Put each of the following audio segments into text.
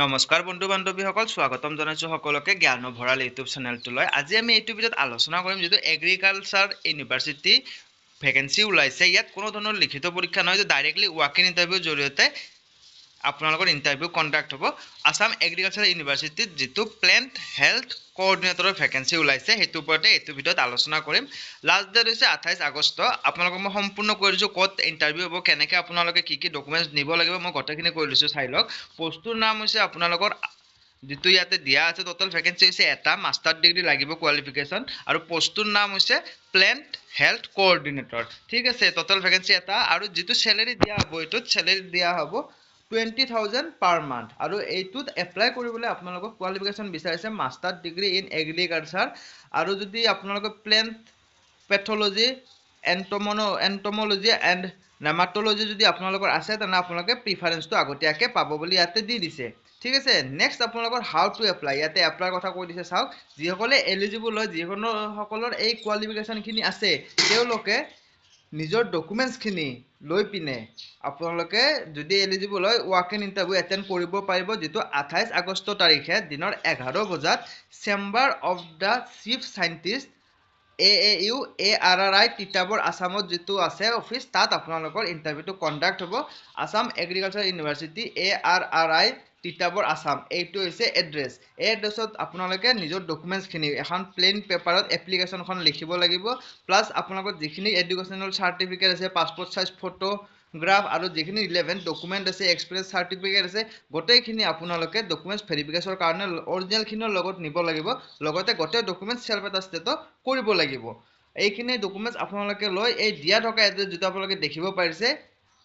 নমস্কাৰ বন্ধু বান্ধৱীসকল, স্বাগতম জনাইছোঁ সকলোকে জ্ঞান ভঁৰাল ইউটিউব চেনেলটোলৈ। আজি আমি এইটো ভিডিঅ'ত আলোচনা কৰিম যিটো এগ্ৰিকালচাৰ ইউনিভাৰ্চিটি ভেকেঞ্চি ওলাইছে। ইয়াত কোনো ধৰণৰ লিখিত পৰীক্ষা নহয়, যে ডাইৰেক্টলি ৱাক ইন ইণ্টাৰভিউৰ জৰিয়তে আপোনালোকৰ ইণ্টাৰভিউ কণ্ডাক্ট হ'ব। আছাম এগ্ৰিকালচাৰ ইউনিভাৰ্চিটিত যিটো প্লেণ্ট হেল্থ কোঅৰ্ডিনেটৰৰ ভেকেঞ্চি ওলাইছে সেইটোৰ ওপৰতে এইটো ভিডিঅ'ত আলোচনা কৰিম। লাষ্ট ডেট হৈছে 28 আগষ্ট। আপোনালোকক মই সম্পূৰ্ণ কৈ দিছোঁ ক'ত ইণ্টাৰভিউ হ'ব, কেনেকৈ আপোনালোকে কি কি ডকুমেণ্টছ নিব লাগিব, মই গোটেইখিনি কৈ দিছোঁ, চাই লওক। পষ্টটোৰ নাম হৈছে আপোনালোকৰ যিটো ইয়াতে দিয়া আছে, টোটেল ভেকেঞ্চি হৈছে এটা, মাষ্টাৰ ডিগ্ৰী লাগিব কোৱালিফিকেশ্যন, আৰু পষ্টটোৰ নাম হৈছে প্লেণ্ট হেল্থ কোঅৰ্ডিনেটৰ। ঠিক আছে, টোটেল ভেকেঞ্চি এটা, আৰু যিটো চেলেৰি দিয়া হ'ব এইটোত চেলেৰি দিয়া হ'ব 20,000 পাৰ মান্থ। আৰু এইটোত এপ্লাই কৰিবলৈ আপোনালোকক কোৱালিফিকেশ্যন বিচাৰিছে মাষ্টাৰ ডিগ্ৰী ইন এগ্ৰিকালচাৰ, আৰু যদি আপোনালোকে প্লেণ্ট পেথলজি, এণ্টমলজি এণ্ড নেমাটলজি যদি আপোনালোকৰ আছে, তেনে আপোনালোকে প্ৰিফাৰেঞ্চটো আগতীয়াকৈ পাব বুলি ইয়াতে দি দিছে। ঠিক আছে, নেক্সট আপোনালোকৰ হাউ টু এপ্লাই, ইয়াতে এপ্লাইৰ কথা কৈ দিছে। চাওক, যিসকলে এলিজিবল হয়, যিসকলৰ এই কোৱালিফিকেশ্যনখিনি আছে, তেওঁলোকে নিজৰ ডকুমেণ্টছখিনি লৈ পিনে আপোনালোকে যদি এলিজিবল হয় ৱাক ইন ইণ্টাৰভিউ এটেণ্ড কৰিব পাৰিব, যিটো 28 আগষ্ট তাৰিখে দিনৰ 11 বজাত chamber of the chief scientist AAU ARRI Titabar আছামত যিটো আছে অফিচ, তাত আপোনালোকৰ ইণ্টাৰভিউটো কণ্ডাক্ট হ'ব। Assam agriculture university ARRI Titabar Assam, এইটো হৈছে এড্ৰেছ। এই এড্ৰেছত আপোনালোকে নিজৰ ডকুমেণ্টছখিনি এখন প্লেইন পেপাৰত এপ্লিকেশ্যনখন লিখিব লাগিব, প্লাছ আপোনালোকৰ যিখিনি এডুকেশ্যনেল চাৰ্টিফিকেট আছে, পাছপৰ্ট চাইজ ফটোগ্ৰাফ, আৰু যিখিনি ৰিলেভেণ্ট ডকুমেণ্ট আছে, এক্সপিৰিয়েঞ্চ চাৰ্টিফিকেট আছে, গোটেইখিনি আপোনালোকে ডকুমেণ্টছ ভেৰিফিকেশ্যনৰ কাৰণে অৰিজিনেলখিনিৰ লগত নিব লাগিব। লগতে গোটেই ডকুমেণ্টছ চেল্ফ এটাষ্টেটো কৰিব লাগিব। এইখিনি ডকুমেণ্টছ আপোনালোকে লৈ এই দিয়া থকা এড্ৰেছ যিটো আপোনালোকে দেখিব পাৰিছে,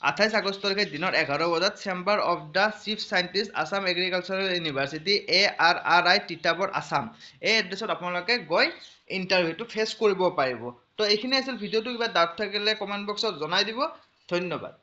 28 আগষ্ট তাৰিখে দিনৰ 11 বজাত chamber of the chief scientist Assam agricultural university ARRI Titabar Assam, এই এড্ৰেছত আপোনালোকে গৈ ইণ্টাৰভিউটো ফেচ কৰিব পাৰিব। তো এইখিনি আছিল ভিডিঅ'টো। কিবা ডাউট থাকিলে কমেণ্ট বক্সত জনাই দিব। ধন্যবাদ।